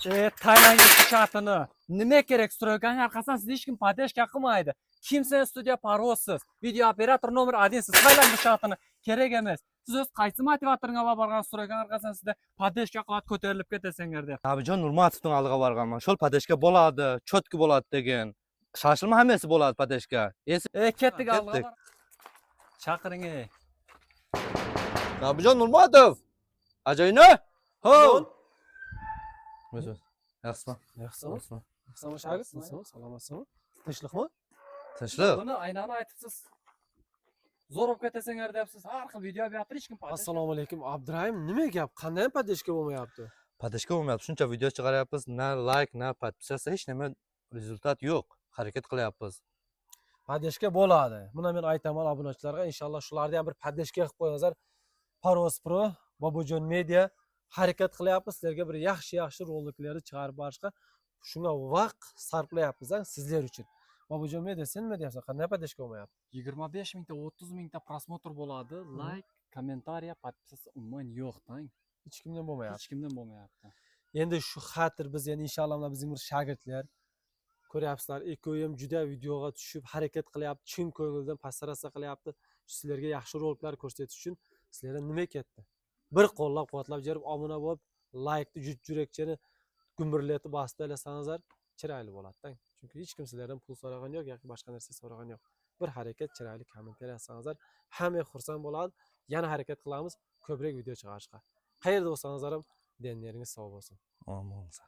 Tayland şartını. Nime gerek stroygan arkasından siz hiç kim padeşka kılmaydı. Kimsenin stüdyo parosiz. Video operator nomer adinsiz. Tayland şartını gerek emez. Siz öz qaysı motivatorunga bargan stroygan arkasından sizde padeşka kılat köterilip ketesengerde. Abijon Nurmatovning aldiga borganman. Shol padeshka bo'ladi, chotki bo'ladi degan. Shoshilma, hammasi bo'ladi padeshka. Ketdik aldiga bar. Chaqiring. Abijon Nurmatov. Ajoyni? Ho. Yaxshimi? Yaxshimi? Yaxshimi shagird? Salomatsanmi? Tinchlikmi? Tinchlik. Buni aynani aytibsiz. Zo'r bo'lib ketesenglar deyapsiz. Har xil video berib hech kim padeşka. Assalomu alaykum Abdurahim. Nima gap? Qanday padeshka bo'lmayapti? Padeshka bo'lmayapti. Shuncha video chiqaryapmiz, na like, na podpisatsiya, hech nima rezultat yo'q. Harakat qilyapmiz. Padeshka bo'ladi. Buni men aytaman obunachilarga, inshaalloh shularni ham bir padeshka qilib qo'yinglar. Paros Pro, Bobojon Media harakat qilyapmiz. Sizlarga bir yaxshi roliklarni chiqarib berishga shunga vaqt sarflayapmiz sizlar uchun. Bobojon Media sen nima deyapsan? Qanday padeshka bo'lmayapti? 25 mingta, 30 mingta prosmotr bo'ladi. Like, kommentariya, podpisatsiya umuman yo'q tang. Hech kimdan bo'lmayapti. Hech kimdan bo'lmayapti. Endi shu xatir biz yana inshaalloh bizning bir shogirdlar ko'ryapsizlar, ekoyim juda videoga tushib harakat qilyapti, chin ko'ngildan pastarasa qilyapti. Sizlarga yaxshi roliklar ko'rsatish uchun sizlarga nima ketdi? Bir qo'llab-quvvatlab berib, obuna bo'lib, laykni yurakchani gumburlatib bosdilasangizlar, chiroyli bo'ladi. Chunki hech kim sizlardan pul so'ragan yo'q yoki boshqa narsa so'ragan yo'q. Bir harakat, chiroyli kommentariya yozsangizlar, hamma xursand bo'ladi. Yana harakat qilamiz ko'proq video chiqarishga. Qayerda bo'lsangizlar ham denlaringiz sog' bo'lsin. Omon bo'lsin.